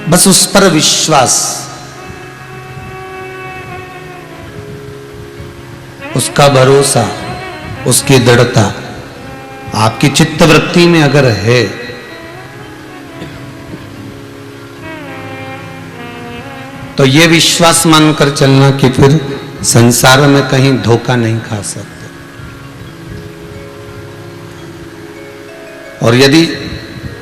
बस उस पर विश्वास, उसका भरोसा, उसकी दृढ़ता आपकी चित्त वृत्ति में अगर है, तो ये विश्वास मानकर चलना कि फिर संसार में कहीं धोखा नहीं खा सकते। और यदि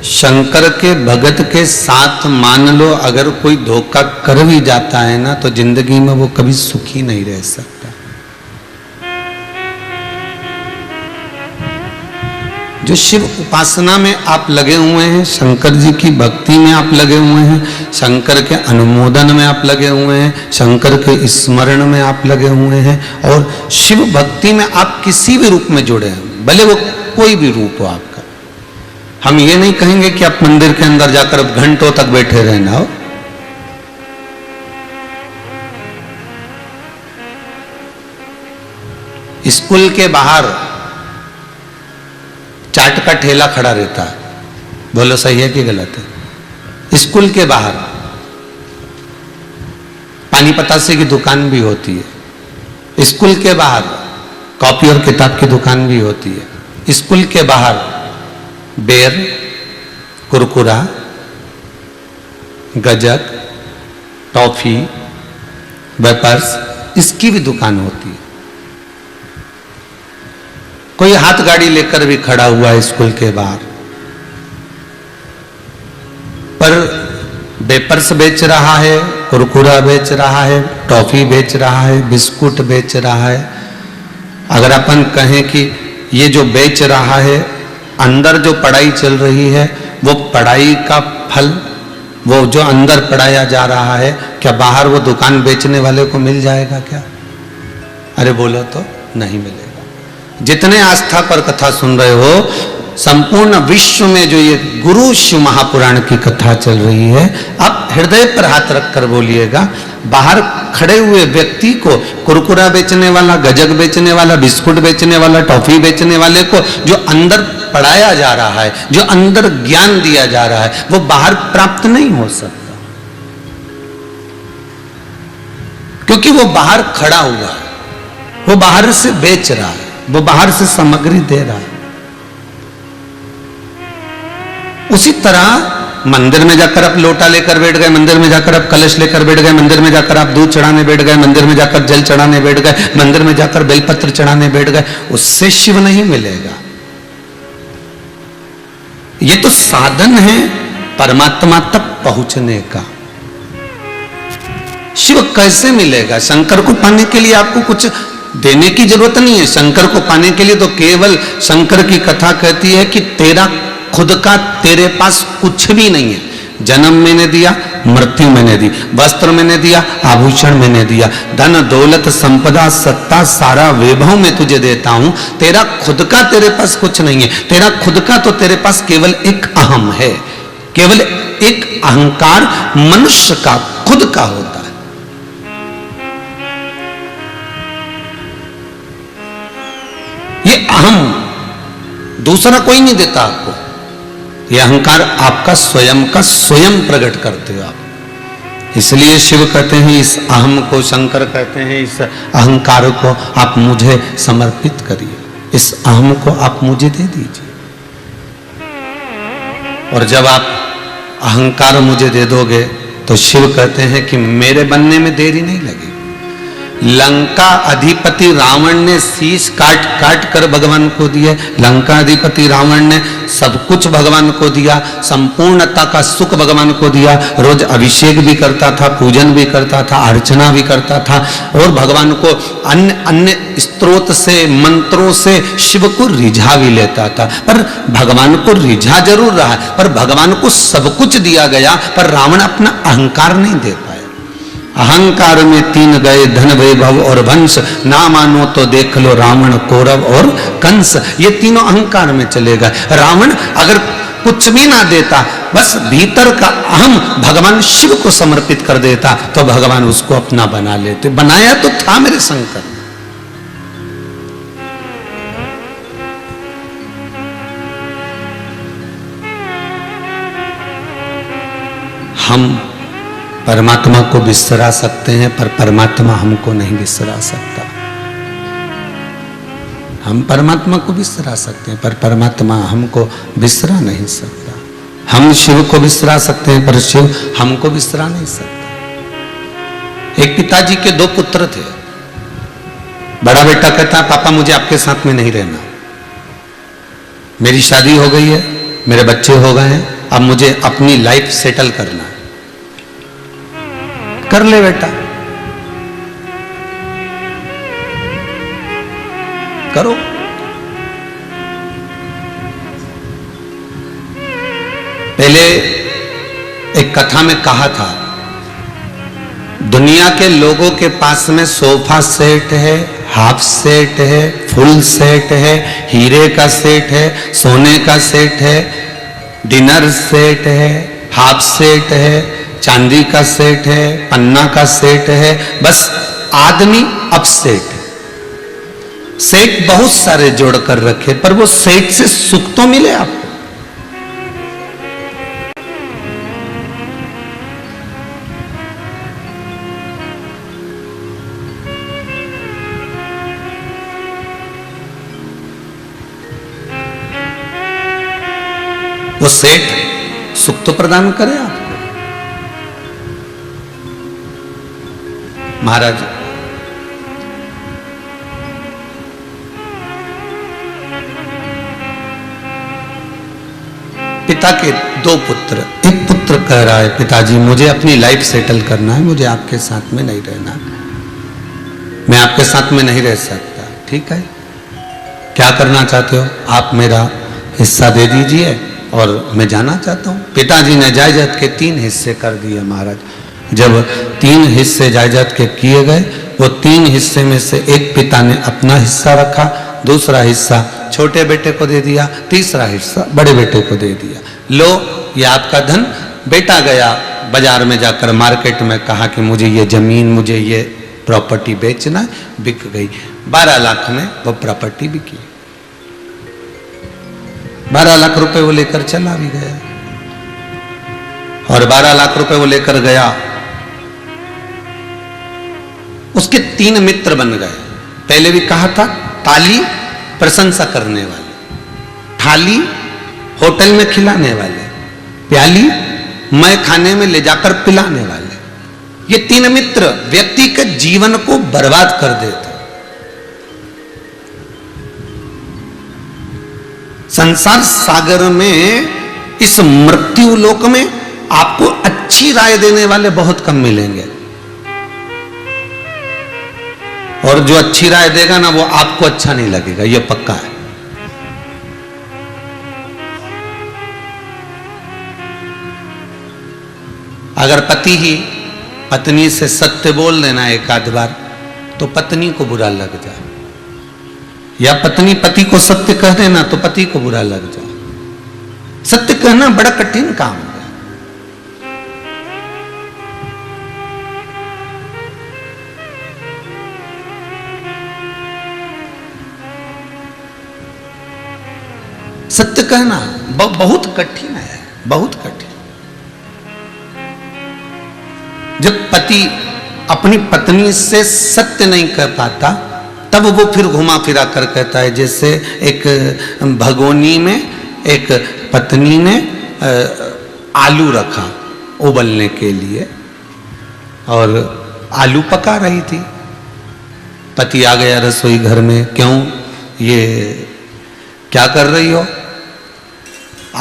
शंकर के भगत के साथ मान लो अगर कोई धोखा कर भी जाता है ना, तो जिंदगी में वो कभी सुखी नहीं रह सकता। जो शिव उपासना में आप लगे हुए हैं, शंकर जी की भक्ति में आप लगे हुए हैं, शंकर के अनुमोदन में आप लगे हुए हैं, शंकर के स्मरण में आप लगे हुए हैं, और शिव भक्ति में आप किसी भी रूप में जुड़े हैं, भले वो कोई भी रूप हो आपका। हम ये नहीं कहेंगे कि आप मंदिर के अंदर जाकर घंटों तक बैठे रहना हो। स्कूल के बाहर चाट का ठेला खड़ा रहता है, बोलो सही है कि गलत है? स्कूल के बाहर पानी पतासे की दुकान भी होती है, स्कूल के बाहर कॉपी और किताब की दुकान भी होती है, स्कूल के बाहर बेर, कुरकुरा, गजक, टॉफी, वेपर्स, इसकी भी दुकान होती है। कोई हाथ गाड़ी लेकर भी खड़ा हुआ है स्कूल के बाहर, पर वेपर्स बेच रहा है, कुरकुरा बेच रहा है, टॉफी बेच रहा है, बिस्कुट बेच रहा है। अगर अपन कहें कि ये जो बेच रहा है, अंदर जो पढ़ाई चल रही है, वो पढ़ाई का फल, वो जो अंदर पढ़ाया जा रहा है, क्या बाहर वो दुकान बेचने वाले को मिल जाएगा क्या? अरे बोलो तो नहीं मिलेगा। जितने आस्था पर कथा सुन रहे हो, संपूर्ण विश्व में जो ये गुरु शिव महापुराण की कथा चल रही है, आप हृदय पर हाथ रखकर बोलिएगा, बाहर खड़े हुए व्यक्ति को, कुरकुरा बेचने वाला, गजक बेचने वाला, बिस्कुट बेचने वाला, टॉफी बेचने वाले को जो अंदर पढ़ाया जा रहा है, जो अंदर ज्ञान दिया जा रहा है, वो बाहर प्राप्त नहीं हो सकता, क्योंकि वो बाहर खड़ा हुआ है, वो बाहर से बेच रहा है, वो बाहर से सामग्री दे रहा है। उसी तरह मंदिर में जाकर आप लोटा लेकर बैठ गए, मंदिर में जाकर आप कलश लेकर बैठ गए, मंदिर में जाकर आप दूध चढ़ाने बैठ गए, मंदिर में जाकर जल चढ़ाने बैठ गए, मंदिर में जाकर बेलपत्र चढ़ाने बैठ गए, उससे शिव नहीं मिलेगा। ये तो साधन है परमात्मा तक पहुंचने का। शिव कैसे मिलेगा? शंकर को पाने के लिए आपको कुछ देने की जरूरत नहीं है। शंकर को पाने के लिए तो केवल शंकर की कथा कहती है कि तेरा खुद का तेरे पास कुछ भी नहीं है। जन्म मैंने दिया, मृत्यु मैंने दी, वस्त्र मैंने दिया, आभूषण मैंने दिया, धन दौलत संपदा सत्ता सारा वैभव मैं तुझे देता हूं। तेरा खुद का तेरे पास कुछ नहीं है। तेरा खुद का तो तेरे पास केवल एक अहम है, केवल एक अहंकार मनुष्य का खुद का होता है। ये अहम दूसरा कोई नहीं देता आपको। ये अहंकार आपका स्वयं का स्वयं प्रकट करते हो आप। इसलिए शिव कहते हैं इस अहम को, शंकर कहते हैं इस अहंकार को आप मुझे समर्पित करिए, इस अहम को आप मुझे दे दीजिए। और जब आप अहंकार मुझे दे दोगे तो शिव कहते हैं कि मेरे बनने में देरी नहीं लगेगी। लंका अधिपति रावण ने शीश काट काट कर भगवान को दिए। लंका अधिपति रावण ने सब कुछ भगवान को दिया, संपूर्णता का सुख भगवान को दिया। रोज अभिषेक भी करता था, पूजन भी करता था, अर्चना भी करता था, और भगवान को अन्य अन्य स्त्रोत से, मंत्रों से शिव को रिझा भी लेता था। पर भगवान को रिझा जरूर रहा, पर भगवान को सब कुछ दिया गया, पर रावण अपना अहंकार नहीं दे पाया। अहंकार में तीन गए धन वैभव और वंश, ना मानो तो देख लो रावण कौरव और कंस। ये तीनों अहंकार में चले गए। रावण अगर कुछ भी ना देता, बस भीतर का अहम भगवान शिव को समर्पित कर देता, तो भगवान उसको अपना बना लेते। बनाया तो था मेरे शंकर। हम परमात्मा को बिसरा सकते हैं पर परमात्मा हमको नहीं बिसरा सकता। हम परमात्मा को बिसरा सकते हैं पर परमात्मा हमको बिसरा नहीं सकता। हम शिव को बिसरा सकते हैं पर शिव हमको बिसरा नहीं सकता। एक पिताजी के दो पुत्र थे। बड़ा बेटा कहता है पापा मुझे आपके साथ में नहीं रहना, मेरी शादी हो गई है, मेरे बच्चे हो गए हैं, अब मुझे अपनी लाइफ सेटल करना है। कर ले बेटा, करो। पहले एक कथा में कहा था, दुनिया के लोगों के पास में सोफा सेट है, हाफ सेट है, फुल सेट है, हीरे का सेट है, सोने का सेट है, डिनर सेट है, हाफ सेट है, चांदी का सेट है, पन्ना का सेट है, बस आदमी अपसेट है। सेट बहुत सारे जोड़कर रखे पर वो सेट से सुख तो मिले आपको। वो सेठ सुख तो प्रदान करे आपको। महाराज पिता के दो पुत्र, एक पुत्र कह रहा है पिताजी मुझे अपनी लाइफ सेटल करना है, मुझे आपके साथ में नहीं रहना, मैं आपके साथ में नहीं रह सकता। ठीक है, क्या करना चाहते हो आप, मेरा हिस्सा दे दीजिए और मैं जाना चाहता हूं। पिताजी ने जायदाद के 3 हिस्से कर दिए महाराज। जब 3 हिस्से जायदाद के किए गए, वो 3 हिस्से में से एक पिता ने अपना हिस्सा रखा, दूसरा हिस्सा छोटे बेटे को दे दिया, तीसरा हिस्सा बड़े बेटे को दे दिया। लो ये आपका धन। बेटा गया बाजार में जाकर मार्केट में, कहा कि मुझे ये जमीन, मुझे ये प्रॉपर्टी बेचना है, बिक गई। 12 लाख में वो प्रॉपर्टी बिकी। 12 लाख रुपए वो लेकर चला भी गया और 12 लाख रुपए वो लेकर गया। उसके 3 मित्र बन गए। पहले भी कहा था, ताली प्रशंसा करने वाले, थाली होटल में खिलाने वाले, प्याली मैं खाने में ले जाकर पिलाने वाले। ये 3 मित्र व्यक्ति के जीवन को बर्बाद कर देते। संसार सागर में, इस मृत्यु लोक में आपको अच्छी राय देने वाले बहुत कम मिलेंगे, और जो अच्छी राय देगा ना वो आपको अच्छा नहीं लगेगा, ये पक्का है। अगर पति ही पत्नी से सत्य बोल देना एक आध बार तो पत्नी को बुरा लग जाए, या पत्नी पति को सत्य कह देना तो पति को बुरा लग जाए। सत्य कहना बड़ा कठिन काम है। सत्य कहना बहुत कठिन है, बहुत कठिन। जब पति अपनी पत्नी से सत्य नहीं कह पाता तब वो फिर घुमा फिरा कर कहता है। जैसे एक भगोनी में एक पत्नी ने आलू रखा उबलने के लिए और आलू पका रही थी। पति आ गया रसोई घर में, क्यों ये क्या कर रही हो?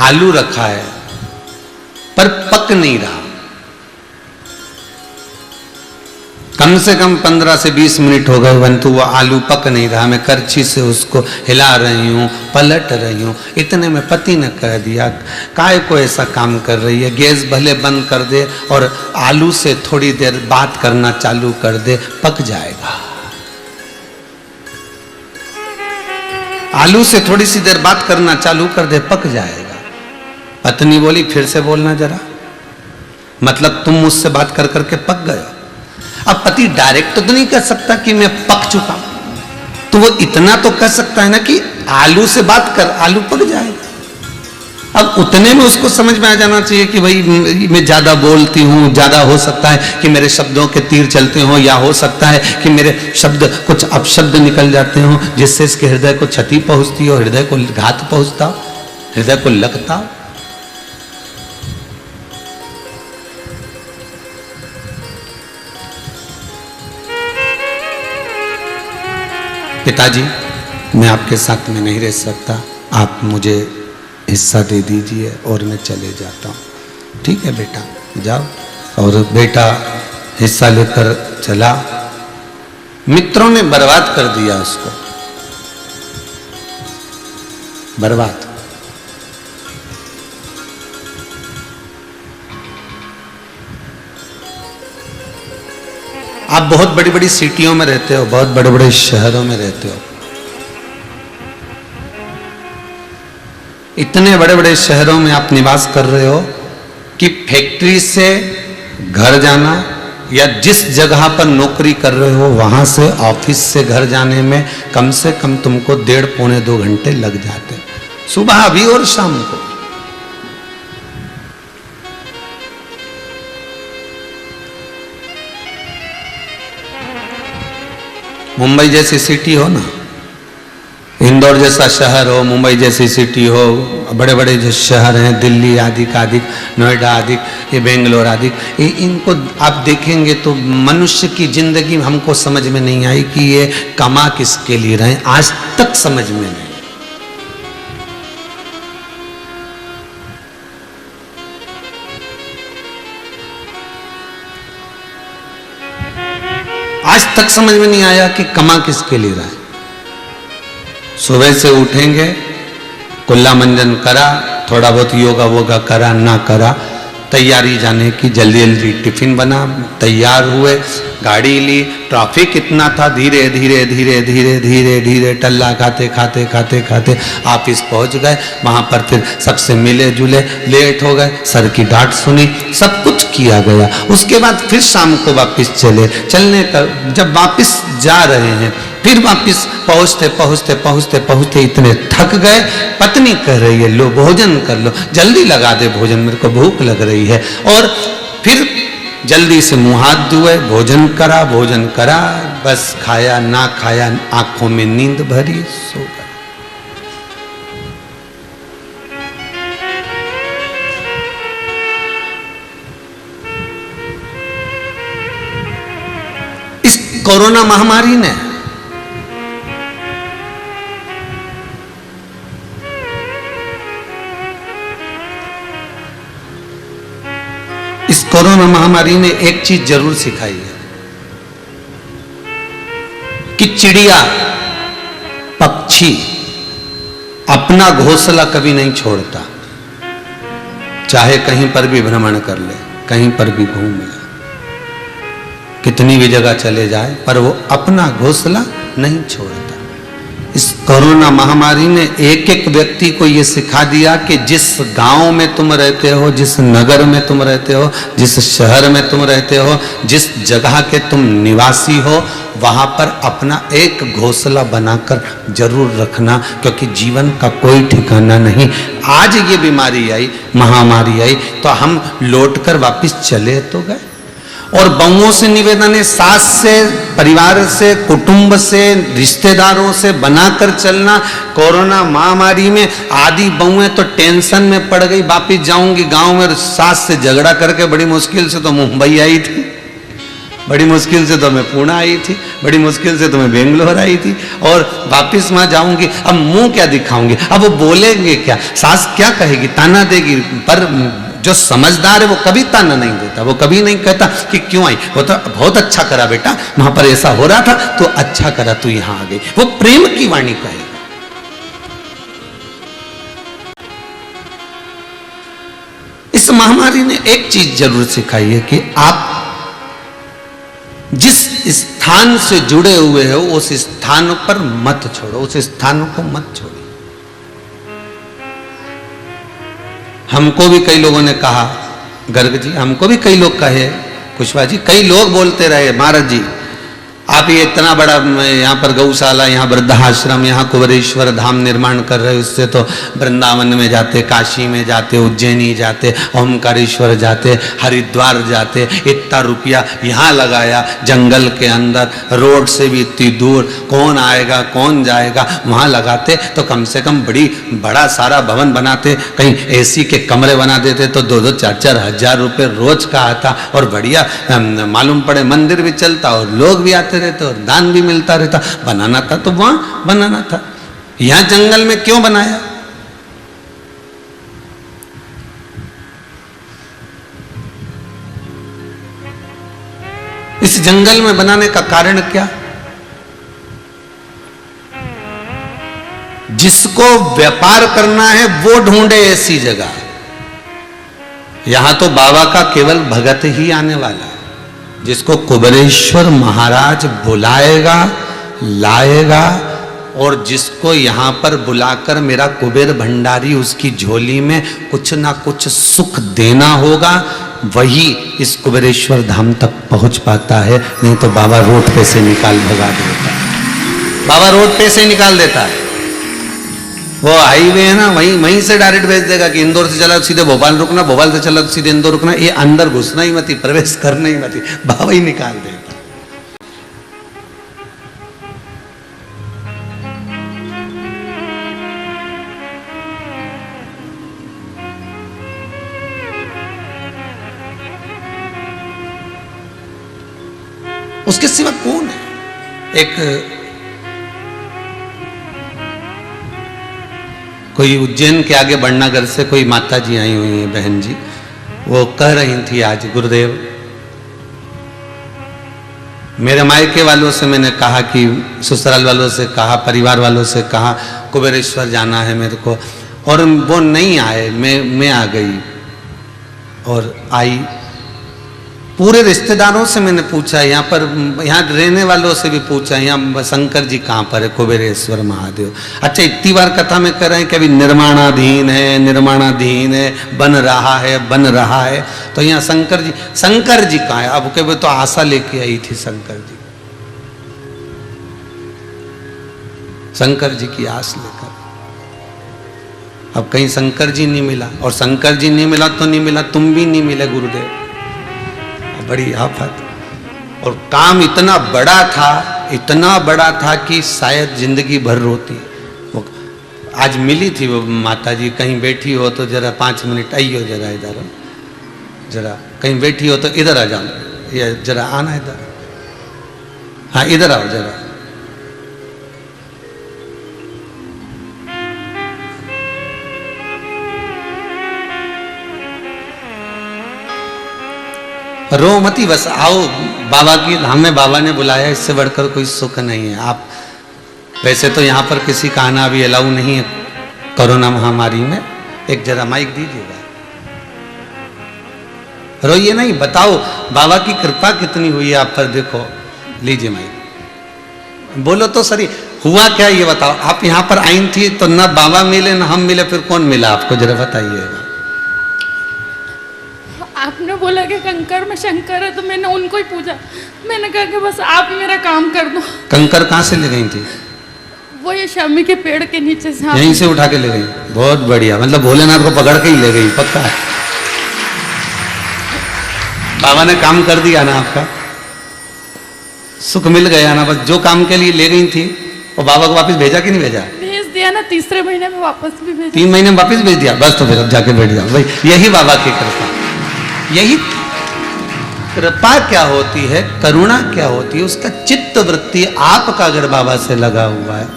आलू रखा है पर पक नहीं रहा। कम से कम 15 से 20 मिनट हो गए परंतु वो आलू पक नहीं रहा। मैं करछी से उसको हिला रही हूँ, पलट रही हूँ। इतने में पति ने कह दिया, काय को ऐसा काम कर रही है, गैस भले बंद कर दे और आलू से थोड़ी देर बात करना चालू कर दे, पक जाएगा। आलू से थोड़ी सी देर बात करना चालू कर दे, पक जाएगा। पत्नी बोली, फिर से बोलना जरा, मतलब तुम मुझसे बात कर करके पक गए। अब पति डायरेक्ट तो नहीं कह सकता कि मैं पक चुका, तो वो इतना तो कह सकता है ना कि आलू से बात कर, आलू पक जाएगा। अब उतने में उसको समझ में आ जाना चाहिए कि भाई मैं ज्यादा बोलती हूँ, ज्यादा हो सकता है कि मेरे शब्दों के तीर चलते हो, या हो सकता है कि मेरे शब्द कुछ अपशब्द निकल जाते हो जिससे इसके हृदय को क्षति पहुंचती हो, हृदय को घात पहुंचता हो, हृदय को लगता हो। पिताजी, मैं आपके साथ में नहीं रह सकता, आप मुझे हिस्सा दे दीजिए और मैं चले जाता हूँ। ठीक है बेटा, जाओ। और बेटा हिस्सा लेकर चला। मित्रों ने बर्बाद कर दिया उसको, बर्बाद। आप बहुत बड़ी बड़ी सिटियों में रहते हो, बहुत बड़े बड़े शहरों में रहते हो। इतने बड़े बड़े शहरों में आप निवास कर रहे हो कि फैक्ट्री से घर जाना या जिस जगह पर नौकरी कर रहे हो वहां से ऑफिस से घर जाने में कम से कम तुमको 1.5-2 घंटे लग जाते, सुबह भी और शाम को। मुंबई जैसी सिटी हो ना, इंदौर जैसा शहर हो, मुंबई जैसी सिटी हो, बड़े बड़े जो शहर हैं दिल्ली आदि आदि, नोएडा आदि, ये बेंगलोर आदि, इनको आप देखेंगे तो मनुष्य की जिंदगी हमको समझ में नहीं आई कि ये कमा किसके लिए रहे, आज तक समझ में नहीं। आज तक समझ में नहीं आया कि कमा किसके लिए रहे। सुबह से उठेंगे, कुल्ला मंजन करा, थोड़ा बहुत योगा वोगा करा, ना करा, तैयारी जाने की, जल्दी जल्दी टिफिन बना, तैयार हुए, गाड़ी ली, ट्रैफिक इतना था, धीरे धीरे धीरे धीरे धीरे धीरे टल्ला खाते खाते खाते खाते ऑफिस पहुंच गए। वहां पर फिर सबसे मिले जुले, लेट हो गए, सर की डांट सुनी, सब कुछ किया गया। उसके बाद फिर शाम को वापस चलने का जब वापस जा रहे हैं, फिर वापस पहुंचते पहुंचते पहुंचते पहुंचते इतने थक गए, पत्नी कह रही है लो भोजन कर लो, जल्दी लगा दे भोजन, मेरे को भूख लग रही है। और फिर जल्दी से मुंह हाथ धोए, भोजन करा, बस खाया ना खाया, आंखों में नींद भरी, सो गए। इस कोरोना महामारी ने कोरोना महामारी ने एक चीज जरूर सिखाई है कि चिड़िया, पक्षी अपना घोंसला कभी नहीं छोड़ता, चाहे कहीं पर भी भ्रमण कर ले, कहीं पर भी घूम ले, कितनी भी जगह चले जाए, पर वो अपना घोंसला नहीं छोड़ता। इस कोरोना महामारी ने एक एक व्यक्ति को ये सिखा दिया कि जिस गांव में तुम रहते हो, जिस नगर में तुम रहते हो, जिस शहर में तुम रहते हो, जिस जगह के तुम निवासी हो, वहां पर अपना एक घोंसला बनाकर जरूर रखना, क्योंकि जीवन का कोई ठिकाना नहीं। आज ये बीमारी आई, महामारी आई, तो हम लौटकर वापस चले तो गए। और बहुओं से निवेदन है, सास से, परिवार से, कुटुंब से, रिश्तेदारों से बनाकर चलना। कोरोना महामारी में आधी बहुएं तो टेंशन में पड़ गई, वापिस जाऊंगी गांव में, सास से झगड़ा करके बड़ी मुश्किल से तो मुंबई आई थी, बड़ी मुश्किल से तो मैं पुणे आई थी, बड़ी मुश्किल से तो मैं बेंगलोर आई थी, और वापिस वहां जाऊंगी, अब मुंह क्या दिखाऊंगी, अब वो बोलेंगे क्या, सास क्या कहेगी, ताना देगी। पर जो समझदार है वो कभी ताना नहीं देता, वो कभी नहीं कहता कि क्यों आई, वो तो बहुत अच्छा करा बेटा, वहां पर ऐसा हो रहा था तो अच्छा करा तू यहां आ गई, वो प्रेम की वाणी कहेगा। इस महामारी ने एक चीज जरूर सिखाई है कि आप जिस स्थान से जुड़े हुए हो उस स्थान पर मत छोड़ो, उस स्थान को मत छोड़ो। हमको भी कई लोगों ने कहा, गर्ग जी, हमको भी कई लोग कहे, कुशवाहा जी, कई लोग बोलते रहे, महाराज जी आप ये इतना बड़ा यहाँ पर गौशाला, यहाँ वृद्धाश्रम, यहाँ कुबेरेश्वर धाम निर्माण कर रहे हो, इससे तो वृंदावन में जाते, काशी में जाते, उज्जैनी जाते, ओमकारेश्वर जाते, हरिद्वार जाते, इतना रुपया यहाँ लगाया जंगल के अंदर, रोड से भी इतनी दूर, कौन आएगा कौन जाएगा, वहाँ लगाते तो कम से कम बड़ा सारा भवन बनाते, कहीं एसी के कमरे बना देते तो 2-2, 4-4 हजार रुपये रोज का आता, और बढ़िया मालूम पड़े मंदिर भी चलता और लोग भी आते रहते और दान भी मिलता रहता। बनाना था तो वहां बनाना था, यहां जंगल में क्यों बनाया? इस जंगल में बनाने का कारण क्या? जिसको व्यापार करना है वो ढूंढे ऐसी जगह। यहां तो बाबा का केवल भगत ही आने वाला है, जिसको कुबेरेश्वर महाराज बुलाएगा, लाएगा, और जिसको यहाँ पर बुलाकर मेरा कुबेर भंडारी उसकी झोली में कुछ ना कुछ सुख देना होगा, वही इस कुबेरेश्वर धाम तक पहुंच पाता है। नहीं तो बाबा रोड पे से निकाल भगा देता है, बाबा रोड पे से निकाल देता है। वो हाईवे है ना, वहीं से डायरेक्ट भेज देगा कि इंदौर से चला सीधे भोपाल रुकना, भोपाल से चला सीधे इंदौर रुकना, ये अंदर घुसना ही मत, प्रवेश करना ही मत, बाबा ही निकाल देगा। उसके सिवा कौन है? एक कोई उज्जैन के आगे बड़नगर से कोई माता जी आई हुई है, बहन जी, वो कह रही थी आज, गुरुदेव मेरे मायके वालों से मैंने कहा कि, ससुराल वालों से कहा, परिवार वालों से कहा कुबेरेश्वर जाना है मेरे को, और वो नहीं आए, मैं आ गई। और आई, पूरे रिश्तेदारों से मैंने पूछा, यहाँ रहने वालों से भी पूछा, यहाँ शंकर जी कहाँ पर है, कुबेरेश्वर महादेव। अच्छा, इतनी बार कथा में कह रहे हैं कि अभी निर्माणाधीन है, बन रहा है, तो यहाँ शंकर जी कहाँ है? अब कभी तो आशा लेके आई थी शंकर जी की आस लेकर, अब कहीं शंकर जी नहीं मिला, और शंकर जी नहीं मिला तो नहीं मिला, तुम भी नहीं मिले गुरुदेव, बड़ी आफत। और काम इतना बड़ा था कि शायद जिंदगी भर रोती। वो आज मिली थी वो माता जी, कहीं बैठी हो तो जरा 5 मिनट आइयो, जरा इधर, जरा कहीं बैठी हो तो इधर आ जाओ, या जरा आना इधर, हाँ इधर आओ जरा। रो मती, बस आओ, बाबा की हमें बाबा ने बुलाया, इससे बढ़कर कोई सुख नहीं है। आप वैसे तो यहाँ पर किसी का आना भी अलाउ नहीं है कोरोना महामारी में। एक जरा माइक दीजिएगा, रोइए नहीं, बताओ बाबा की कृपा कितनी हुई है आप पर, देखो, लीजिए माइक, बोलो तो सही, हुआ क्या ये बताओ। आप यहाँ पर आई थी तो ना बाबा मिले ना हम मिले, फिर कौन मिला आपको, जरा बताइएगा। आपने बोला कि कंकर में शंकर है, तो मैंने उनको ही पूछा, मैंने कहा कि बस आप मेरा काम कर दो। कंकर कहाँ से ले गई थी? वो ये शामी के पेड़ के नीचे से, यहीं से उठा के ले गई? बहुत बढ़िया, मतलब भोलेनाथ को पकड़ के ही ले गई, पक्का है। बाबा ने काम कर दिया ना आपका, सुख मिल गया ना, बस जो काम के लिए ले गई थी वो बाबा को वापस भेजा कि नहीं भेजा? भेज दिया ना, 3रे महीने में वापस भी भेजा। 3 महीने में वापस भेज दिया, बस तो फिर अब जाके बैठ जाओ भाई। यही बाबा की कृपा, यही कृपा क्या होती है, करुणा क्या होती है, उसका चित्त वृत्ति आपका अगर बाबा से लगा हुआ है,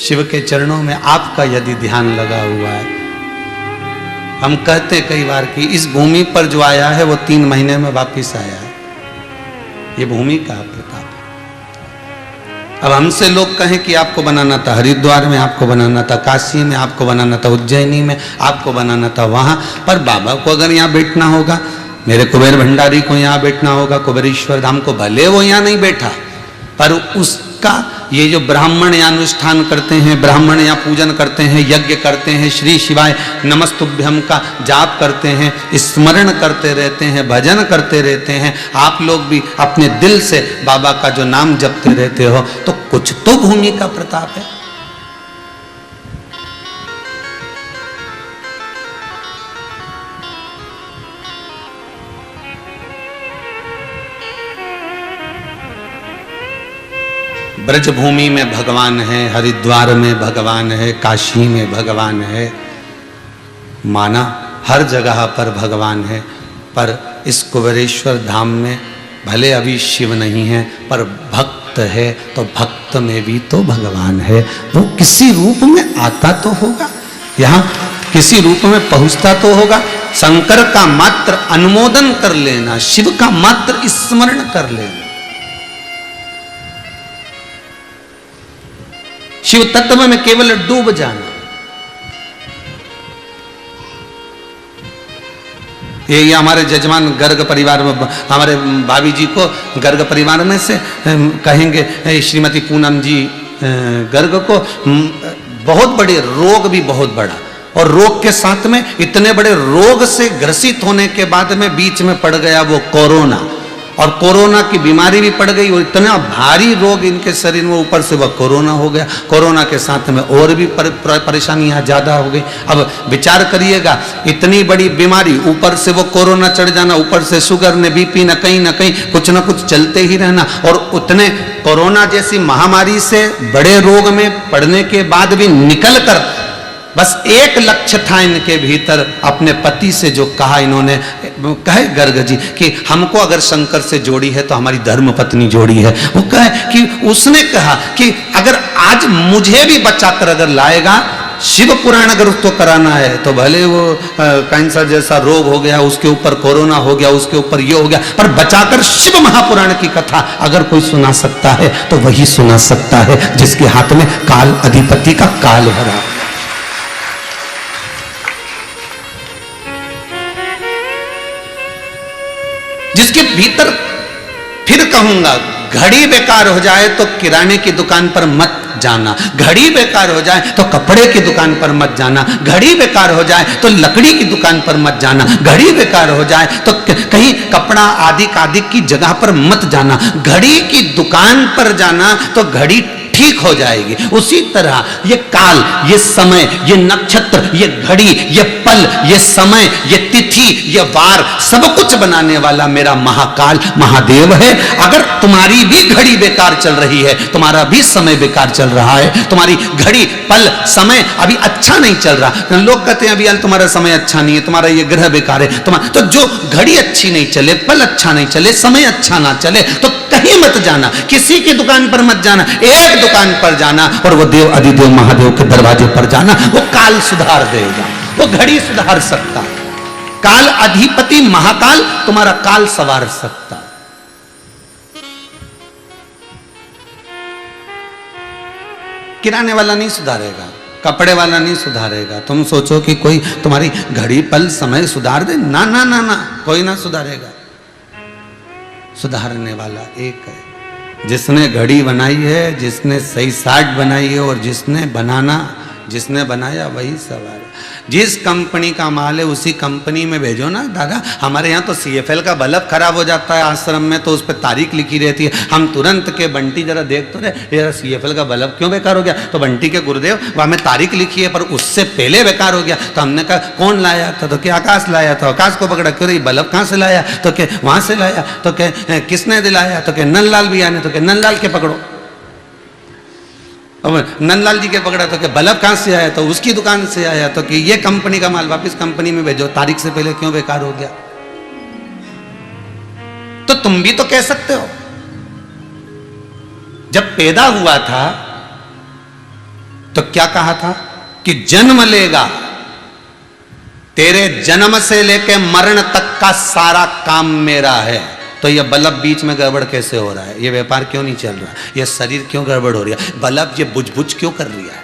शिव के चरणों में आपका यदि ध्यान लगा हुआ है। हम कहते कई बार कि इस भूमि पर जो आया है वो 3 महीने में वापिस आया है, ये भूमि का प्रताप है। अब हमसे लोग कहें कि आपको बनाना था हरिद्वार में, आपको बनाना था काशी में, आपको बनाना था उज्जैनी में, आपको बनाना था वहां, पर बाबा को अगर यहाँ बैठना होगा, मेरे कुबेर भंडारी को यहाँ बैठना होगा, कुबेरेश्वर धाम को, भले वो यहाँ नहीं बैठा, पर उसका ये जो ब्राह्मण या अनुष्ठान करते हैं, ब्राह्मण या पूजन करते हैं, यज्ञ करते हैं, श्री शिवाय नमस्तुभ्यम का जाप करते हैं, स्मरण करते रहते हैं, भजन करते रहते हैं, आप लोग भी अपने दिल से बाबा का जो नाम जपते रहते हो, तो कुछ तो भूमि का प्रताप है। ब्रजभूमि में भगवान है, हरिद्वार में भगवान है, काशी में भगवान है, माना हर जगह पर भगवान है। पर इस कुबेरेश्वर धाम में भले अभी शिव नहीं है, पर भक्त है, तो भक्त में भी तो भगवान है। वो किसी रूप में आता तो होगा, यहाँ किसी रूप में पहुंचता तो होगा। शंकर का मात्र अनुमोदन कर लेना, शिव का मात्र स्मरण कर लेना, शिव तत्व में केवल डूब जाना, ये हमारे जजमान गर्ग परिवार में, हमारे भाभी जी को गर्ग परिवार में से कहेंगे श्रीमती पूनम जी गर्ग को बहुत बड़े रोग भी बहुत बड़ा, और रोग के साथ में इतने बड़े रोग से ग्रसित होने के बाद में बीच में पड़ गया वो कोरोना, और कोरोना की बीमारी भी पड़ गई, और इतना भारी रोग इनके शरीर में, ऊपर से वह कोरोना हो गया। कोरोना के साथ में और भी परेशानियां ज्यादा हो गई। अब विचार करिएगा, इतनी बड़ी बीमारी, ऊपर से वो कोरोना चढ़ जाना, ऊपर से शुगर ने बीपी न कहीं कुछ न कुछ चलते ही रहना, और उतने कोरोना जैसी महामारी से बड़े रोग में पड़ने के बाद भी निकल कर बस एक लक्ष्य था इनके भीतर, अपने पति से जो कहा इन्होंने, कहे गर्ग जी कि हमको अगर शंकर से जोड़ी है तो हमारी धर्म पत्नी जोड़ी है। वो कहे कि उसने कहा कि अगर आज मुझे भी बचाकर अगर लाएगा, शिव पुराण अगर उसको कराना है, तो भले वो कैंसर जैसा रोग हो गया, उसके ऊपर कोरोना हो गया, उसके ऊपर ये हो गया, पर बचाकर शिव महापुराण की कथा अगर कोई सुना सकता है तो वही सुना सकता है जिसके हाथ में काल अधिपति का काल भरा। जिसके भीतर, फिर कहूंगा, घड़ी बेकार हो जाए तो किराने की दुकान पर मत जाना, घड़ी बेकार हो जाए तो कपड़े की दुकान पर मत जाना, घड़ी बेकार हो जाए तो लकड़ी की दुकान पर मत जाना, घड़ी बेकार हो जाए तो कहीं कपड़ा आदि की जगह पर मत जाना, घड़ी की दुकान पर जाना तो घड़ी ठीक हो जाएगी। उसी तरह ये काल, ये समय, ये नक्षत्र, ये घड़ी, ये पल, ये समय, ये तिथि, ये वार, सब कुछ बनाने वाला मेरा महाकाल महादेव है। अगर तुम्हारी भी घड़ी बेकार चल रही है, तुम्हारा भी समय बेकार चल रहा है, तुम्हारी घड़ी, पल, समय अभी अच्छा नहीं चल रहा, लोग कहते हैं अभी यार तुम्हारा समय अच्छा नहीं है, तुम्हारा ये ग्रह बेकार है, तुम्हारा, तो जो घड़ी अच्छी नहीं चले, पल अच्छा नहीं चले, समय अच्छा ना चले, तो कहीं मत जाना, किसी की दुकान पर मत जाना, एक दुकान पर जाना, और वो देव अधिदेव महादेव के दरवाजे पर जाना। वो काल सुधार देगा, वो घड़ी सुधार सकता, काल अधिपति महाकाल तुम्हारा काल सवार सकता। किराने वाला नहीं सुधारेगा, कपड़े वाला नहीं सुधारेगा। तुम सोचो कि कोई तुम्हारी घड़ी पल समय सुधार दे, ना ना ना ना, कोई ना सुधारेगा। सुधारने वाला एक है, जिसने घड़ी बनाई है, जिसने सही साठ बनाई है, और जिसने बनाया वही सवार। जिस कंपनी का माल है उसी कंपनी में भेजो ना दादा। हमारे यहाँ तो CFL का बल्ब खराब हो जाता है आश्रम में, तो उस पर तारीख लिखी रहती है, हम तुरंत के बंटी जरा देख तो रहे, यार CFL का बल्ब क्यों बेकार हो गया, तो बंटी के गुरुदेव वहाँ में तारीख लिखी है पर उससे पहले बेकार हो गया। तो हमने कहा कौन लाया था, तो क्या आकाश लाया था, आकाश को पकड़ा, क्यों रही बल्ब कहाँ से लाया, तो क्या वहाँ से लाया, तो क्या किसने दिलाया, तो क्या नंदलाल भैया ने, तो क्या नंदलाल के पकड़ो, नंदलाल जी के पकड़ा, तो कि बल्ब कहाँ से आया, तो उसकी दुकान से आया, तो कि ये कंपनी का माल वापस कंपनी में भेजो, तारीख से पहले क्यों बेकार हो गया। तो तुम भी तो कह सकते हो, जब पैदा हुआ था तो क्या कहा था कि जन्म लेगा, तेरे जन्म से लेके मरण तक का सारा काम मेरा है। तो ये बल्ब बीच में गड़बड़ कैसे हो रहा है, ये व्यापार क्यों नहीं चल रहा, ये शरीर क्यों गड़बड़ हो रही है, बल्ब ये बुझ बुझ क्यों कर रही है,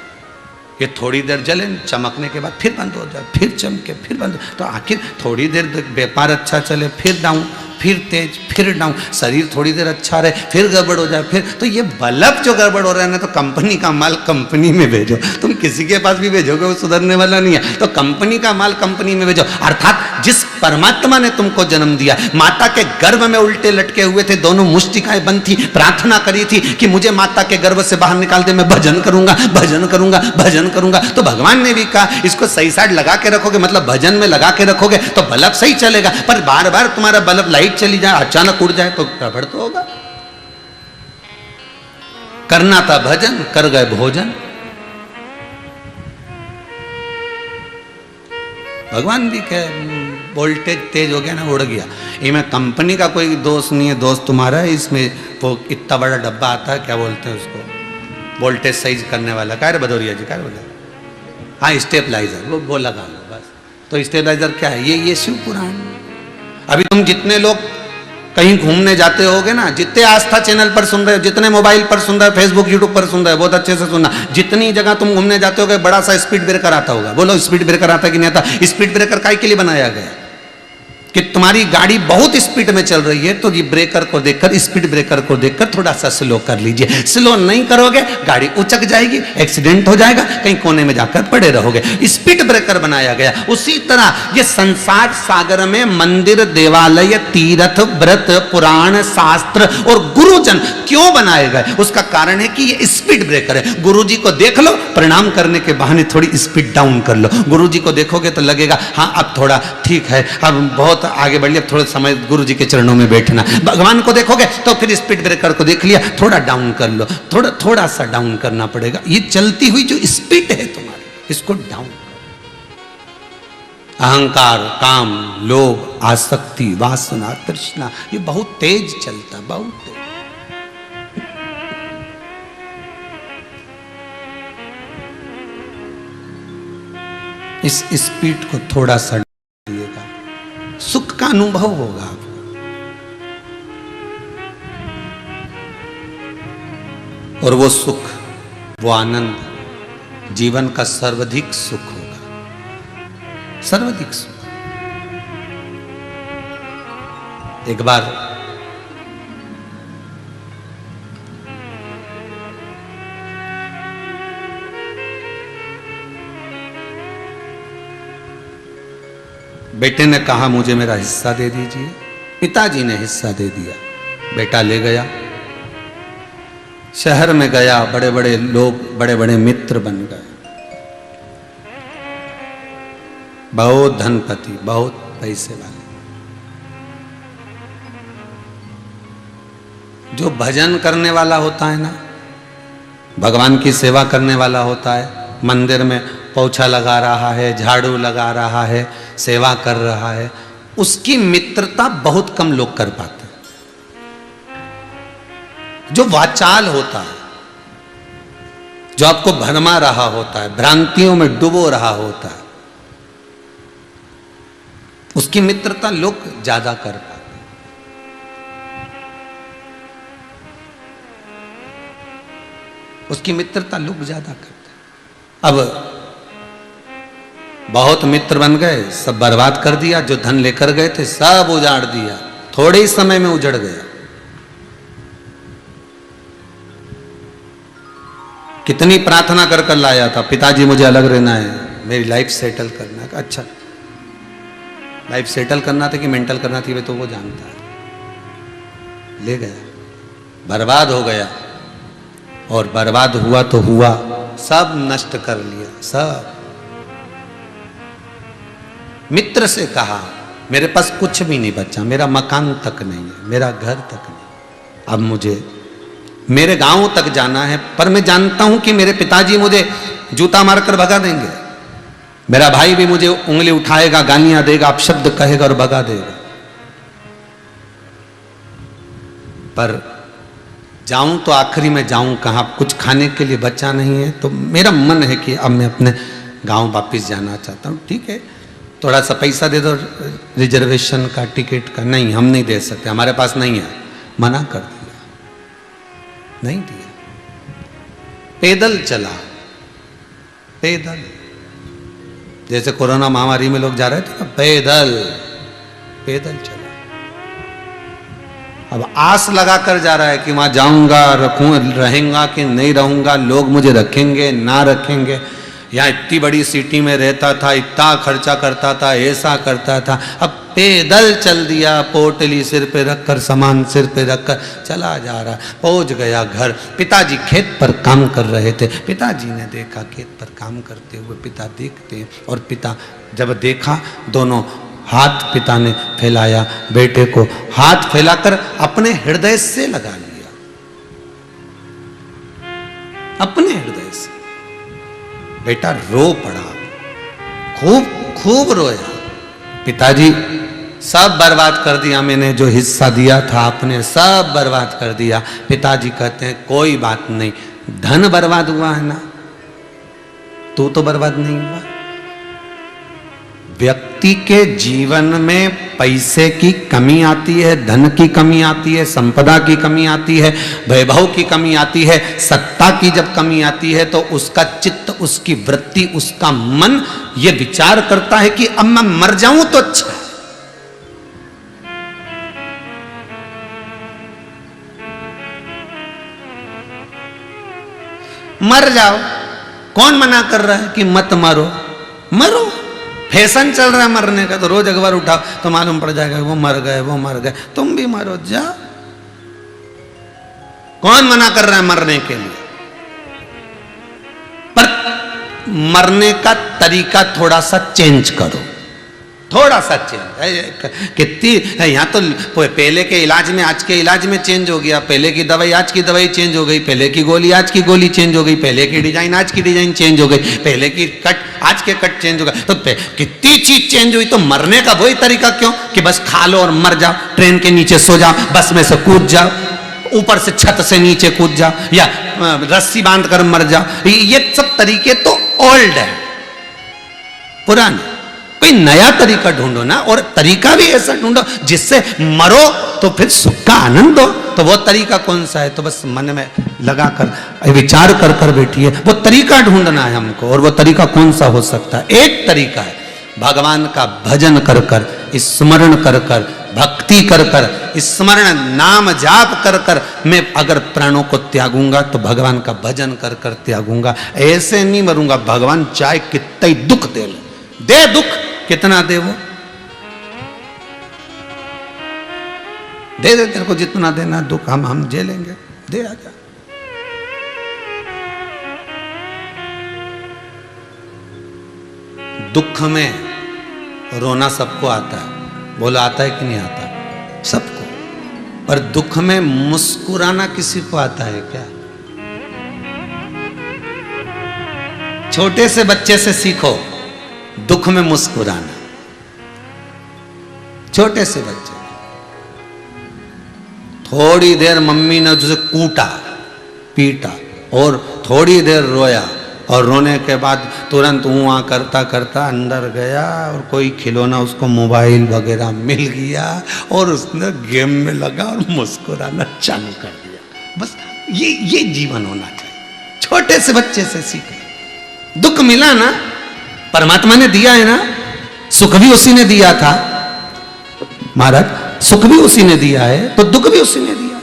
ये थोड़ी देर जले, चमकने के बाद फिर बंद हो जाए, फिर चमके, फिर बंद, तो आखिर थोड़ी देर व्यापार अच्छा चले फिर डाउन, फिर तेज, फिर डाउन, शरीर थोड़ी देर अच्छा रहे, फिर गड़बड़ हो जाए, फिर तो ये बल्ब जो गड़बड़ हो रहा है ना, तो कंपनी का माल कंपनी में भेजो। तुम किसी के पास भी भेजोगे वो सुधरने वाला नहीं है, तो कंपनी का माल कंपनी में भेजो। अर्थात जिस परमात्मा ने तुमको जन्म दिया, माता के गर्भ में उल्टे लटके हुए थे, दोनों मुष्टिकाएं बंद थी, प्रार्थना करी थी कि मुझे माता के गर्भ से बाहर निकाल दे, मैं भजन करूंगा, भजन करूंगा, भजन करूंगा। तो भगवान ने भी कहा इसको सही साइड लगा के रखोगे, मतलब भजन में लगा के रखोगे तो बल्ब सही चलेगा, पर बार बार तुम्हारा बल्ब लाइट चली जाए, अचानक उड़ जाए तो गड़बड़ तो होगा। करना था भजन, कर गए भोजन। भगवान भी कहे वोल्टेज तेज हो गया ना, उड़ गया। ये में कंपनी का कोई दोष नहीं है, दोस्त तुम्हारा है। इसमें वो इतना बड़ा डब्बा आता है, क्या बोलते हैं उसको, वोल्टेज सही करने वाला, क्या रे भदौरिया जी, क्या बोले, हाँ स्टेबलाइजर, वो लगा लो बस। तो स्टेबलाइजर क्या है, ये शिव पुराण। अभी तुम जितने लोग कहीं घूमने जाते होगे ना, जितने आस्था चैनल पर सुन रहे हो, जितने मोबाइल पर सुन रहे हो, फेसबुक यूट्यूब पर सुन रहे हो, बहुत अच्छे से सुनना। जितनी जगह तुम घूमने जाते होगे, बड़ा सा स्पीड ब्रेकर आता होगा। बोलो स्पीड ब्रेकर आता कि नहीं आता? स्पीड ब्रेकर काहे के लिए बनाया गया? कि तुम्हारी गाड़ी बहुत स्पीड में चल रही है, तो ये ब्रेकर को देखकर, स्पीड ब्रेकर को देखकर थोड़ा सा स्लो कर लीजिए। स्लो नहीं करोगे गाड़ी उचक जाएगी, एक्सीडेंट हो जाएगा, कहीं कोने में जाकर पड़े रहोगे। स्पीड ब्रेकर बनाया गया। उसी तरह ये संसार सागर में मंदिर, देवालय, तीर्थ, व्रत, पुराण, शास्त्र और गुरुजन क्यों बनाए गए? उसका कारण है कि ये स्पीड ब्रेकर है। गुरु जी को देख लो, प्रणाम करने के बहाने थोड़ी स्पीड डाउन कर लो। गुरु जी को देखोगे तो लगेगा हाँ अब थोड़ा ठीक है, अब बहुत आगे बढ़ लिया, थोड़ा समय गुरु जी के चरणों में बैठना। भगवान को देखोगे तो फिर स्पीड ब्रेकर को देख लिया, थोड़ा डाउन कर लो, थोड़ा सा डाउन करना पड़ेगा। ये चलती हुई जो स्पीड है तुम्हारी, इसको डाउन करो। अहंकार, काम, लोभ, आसक्ति, वासना, तृष्णा, ये बहुत तेज चलता, बहुत तेज। इस स्पीड को थोड़ा सा डालिएगा, सुख का अनुभव होगा आपको। और वो सुख, वो आनंद जीवन का सर्वाधिक सुख होगा, सर्वाधिक सुख। एक बार बेटे ने कहा मुझे मेरा हिस्सा दे दीजिए। पिताजी ने हिस्सा दे दिया। बेटा ले गया, शहर में गया, बड़े बड़े लोग, बड़े बड़े मित्र बन गए, बहुत धनपति, बहुत पैसे वाले। जो भजन करने वाला होता है ना, भगवान की सेवा करने वाला होता है, मंदिर में पोछा लगा रहा है, झाड़ू लगा रहा है, सेवा कर रहा है, उसकी मित्रता बहुत कम लोग कर पाते हैं। जो वाचाल होता है, जो आपको भरमा रहा होता है, भ्रांतियों में डुबो रहा होता है, उसकी मित्रता लोग ज्यादा कर पाते हैं। उसकी मित्रता लोग ज्यादा करते हैं। अब बहुत मित्र बन गए, सब बर्बाद कर दिया। जो धन लेकर गए थे सब उजाड़ दिया, थोड़े ही समय में उजड़ गया। कितनी प्रार्थना कर कर लाया था, पिताजी मुझे अलग रहना है, मेरी लाइफ सेटल करना है। अच्छा, लाइफ सेटल करना था कि मेंटल करना थी, वे तो वो जानता है। ले गया, बर्बाद हो गया। और बर्बाद हुआ तो हुआ, सब नष्ट कर लिया, सब। मित्र से कहा मेरे पास कुछ भी नहीं बचा, मेरा मकान तक नहीं है, मेरा घर तक नहीं, अब मुझे मेरे गांव तक जाना है, पर मैं जानता हूं कि मेरे पिताजी मुझे जूता मारकर भगा देंगे, मेरा भाई भी मुझे उंगली उठाएगा, गालियां देगा, अपशब्द कहेगा और भगा देगा। पर जाऊं तो आखिरी में जाऊं कहां? कुछ खाने के लिए बचा नहीं है। तो मेरा मन है कि अब मैं अपने गांव वापस जाना चाहता हूं। ठीक है, थोड़ा सा पैसा दे दो रिजर्वेशन का, टिकट का। नहीं, हम नहीं दे सकते, हमारे पास नहीं है। मना कर दिया, नहीं दिया। पैदल चला, पैदल, जैसे कोरोना महामारी में लोग जा रहे थे ना, पैदल पैदल चला। अब आस लगा कर जा रहा है कि वहां जाऊंगा, रहेंगा कि नहीं रहूंगा, लोग मुझे रखेंगे ना रखेंगे, यहाँ इतनी बड़ी सिटी में रहता था, इतना खर्चा करता था, ऐसा करता था। अब पैदल चल दिया, पोटली सिर पे रखकर, सामान सिर पे रखकर चला जा रहा। पहुंच गया घर। पिताजी खेत पर काम कर रहे थे। पिताजी ने देखा खेत पर काम करते हुए, पिता देखते हैं, और पिता जब देखा, दोनों हाथ पिता ने फैलाया, बेटे को हाथ फैलाकर अपने हृदय से लगा लिया, अपने हृदय से। बेटा रो पड़ा, खूब खूब रोया। पिताजी सब बर्बाद कर दिया मैंने, जो हिस्सा दिया था आपने सब बर्बाद कर दिया। पिताजी कहते हैं कोई बात नहीं, धन बर्बाद हुआ है ना, तू तो बर्बाद नहीं हुआ। व्यक्ति के जीवन में पैसे की कमी आती है, धन की कमी आती है, संपदा की कमी आती है, वैभव की कमी आती है, सत्ता की जब कमी आती है तो उसका चित्त, उसकी वृत्ति, उसका मन ये विचार करता है कि अब मैं मर जाऊं तो अच्छा है। मर जाओ, कौन मना कर रहा है कि मत मरो? मरो, फैशन चल रहा है मरने का, तो रोज अखबार उठाओ तो मालूम पड़ जाएगा वो मर गए, वो मर गए। तुम भी मरो, जा। कौन मना कर रहा है मरने के लिए? पर मरने का तरीका थोड़ा सा चेंज करो, थोड़ा सा चेंज। कितनी यहाँ तो पहले के इलाज में आज के इलाज में चेंज हो गया, पहले की दवाई आज की दवाई चेंज हो गई, पहले की गोली आज की गोली चेंज हो गई, पहले की डिजाइन आज की डिजाइन चेंज हो गई, पहले की कट आज के कट चेंज हो गए। तो कितनी चीज चेंज हुई, तो मरने का वही तरीका क्यों कि बस खा लो और मर जाओ, ट्रेन के नीचे सो जाओ, बस में से कूद जाओ, ऊपर से छत से नीचे कूद जाओ, या रस्सी बांध कर मर जाओ। ये सब तरीके तो ओल्ड है, पुराने। कोई नया तरीका ढूंढो ना, और तरीका भी ऐसा ढूंढो जिससे मरो तो फिर सुख का आनंद हो। तो वो तरीका कौन सा है? तो बस मन में लगाकर विचार कर कर बैठिए, वो तरीका ढूंढना है हमको। और वो तरीका कौन सा हो सकता है? एक तरीका है भगवान का भजन कर कर, स्मरण कर कर, भक्ति कर कर, स्मरण नाम जाप कर कर मैं अगर प्राणों को त्यागूंगा तो भगवान का भजन कर कर त्यागूंगा। ऐसे नहीं मरूंगा। भगवान चाहे कितना ही दुख दे ले, दे दुख, कितना दे वो दे दे, तेरे को जितना देना दुख हम झेलेंगे, दे आजा। दुख में रोना सबको आता है, बोला आता है कि नहीं आता? सबको। पर दुख में मुस्कुराना किसी को आता है क्या? छोटे से बच्चे से सीखो दुख में मुस्कुराना। छोटे से बच्चे, थोड़ी देर मम्मी ने उसे कूटा पीटा और थोड़ी देर रोया, और रोने के बाद तुरंत ऊँ करता करता अंदर गया और कोई खिलौना उसको मोबाइल वगैरह मिल गया और उसने गेम में लगा और मुस्कुराना चालू कर दिया। बस ये जीवन होना चाहिए। छोटे से बच्चे से सीखे। दुख मिला ना, परमात्मा ने दिया है ना, सुख भी उसी ने दिया था महाराज, सुख भी उसी ने दिया है तो दुख भी उसी ने दिया।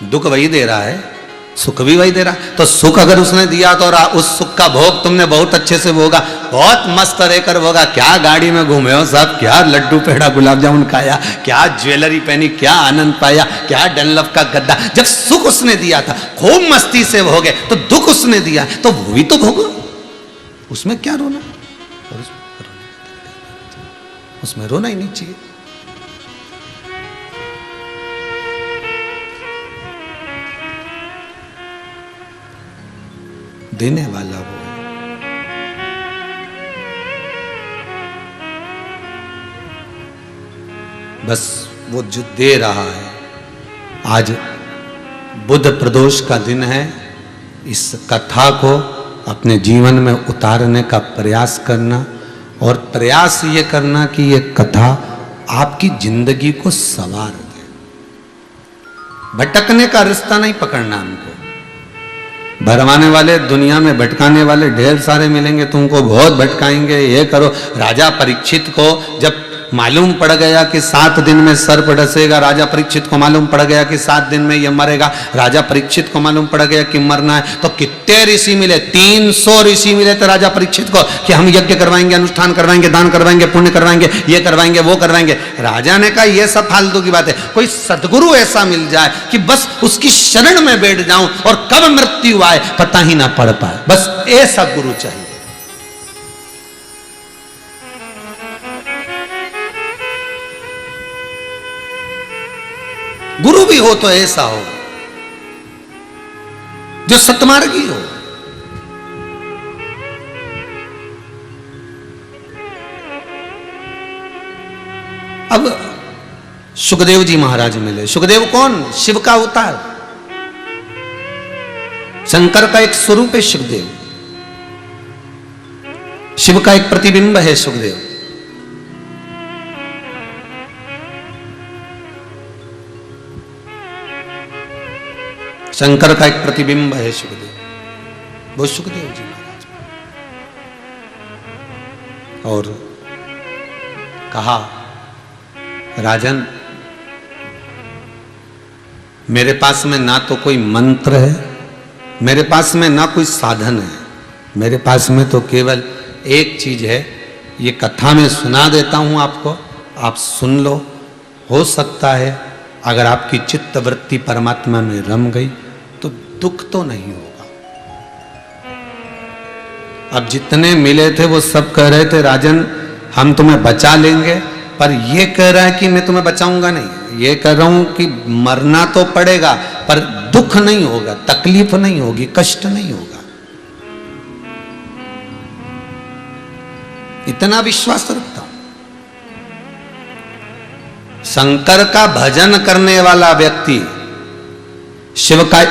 दुख वही दे रहा है, सुख भी वही दे रहा है। तो सुख अगर उसने दिया तो उस सुख का भोग तुमने बहुत अच्छे से भोगा, बहुत मस्त रहकर भोगा। क्या गाड़ी में घूमे हो सब, क्या लड्डू पेड़ा गुलाब जामुन खाया, क्या ज्वेलरी पहनी, क्या आनंद पाया, क्या डनलप का गद्दा। जब सुख उसने दिया था खूब मस्ती से भोगे, तो दुख उसने दिया तो वो भी तो भोगो। उसमें क्या रोना, उसमें रोना ही नहीं चाहिए। देने वाला वो है। बस वो जो दे रहा है। आज बुध प्रदोष का दिन है। इस कथा को अपने जीवन में उतारने का प्रयास करना, और प्रयास ये करना कि ये कथा आपकी जिंदगी को संवार दे। भटकने का रास्ता नहीं पकड़ना हमको। भरमाने वाले, दुनिया में भटकाने वाले ढेर सारे मिलेंगे, तुमको बहुत भटकाएंगे। ये करो। राजा परीक्षित को जब मालूम पड़ गया कि 7 दिन में सर्प डसेगा, राजा परीक्षित को मालूम पड़ गया कि 7 दिन में यह मरेगा, राजा परीक्षित को मालूम पड़ गया कि मरना है, तो कितने ऋषि मिले, 300 ऋषि मिले थे राजा परीक्षित को कि हम यज्ञ करवाएंगे, अनुष्ठान करवाएंगे, दान करवाएंगे, पुण्य करवाएंगे, ये करवाएंगे, वो करवाएंगे। राजा ने कहा ये सब फालतू की बात है, कोई सदगुरु ऐसा मिल जाए कि बस उसकी शरण में बैठ जाऊं और कब मृत्यु आए पता ही ना पड़ पाए, बस ऐसा गुरु चाहिए। गुरु भी हो तो ऐसा हो जो सतमार्गी हो। अब सुखदेव जी महाराज मिले। सुखदेव कौन? शिव का अवतार, शंकर का एक स्वरूप है सुखदेव, शिव का एक प्रतिबिंब है सुखदेव। शंकर का एक प्रतिबिंब है सुखदेव, वो सुखदेव जी महाराज। और कहा राजन, मेरे पास में ना तो कोई मंत्र है, मेरे पास में ना कोई साधन है, मेरे पास में तो केवल एक चीज है, ये कथा में सुना देता हूं आपको, आप सुन लो। हो सकता है अगर आपकी चित्त वृत्ति परमात्मा में रम गई तो दुख तो नहीं होगा। अब जितने मिले थे वो सब कह रहे थे राजन हम तुम्हें बचा लेंगे, पर ये कह रहा है कि मैं तुम्हें बचाऊंगा नहीं, ये कह रहा हूं कि मरना तो पड़ेगा पर दुख नहीं होगा, तकलीफ नहीं होगी, कष्ट नहीं होगा। इतना विश्वास रखता हूं। शंकर का भजन करने वाला व्यक्ति शिव का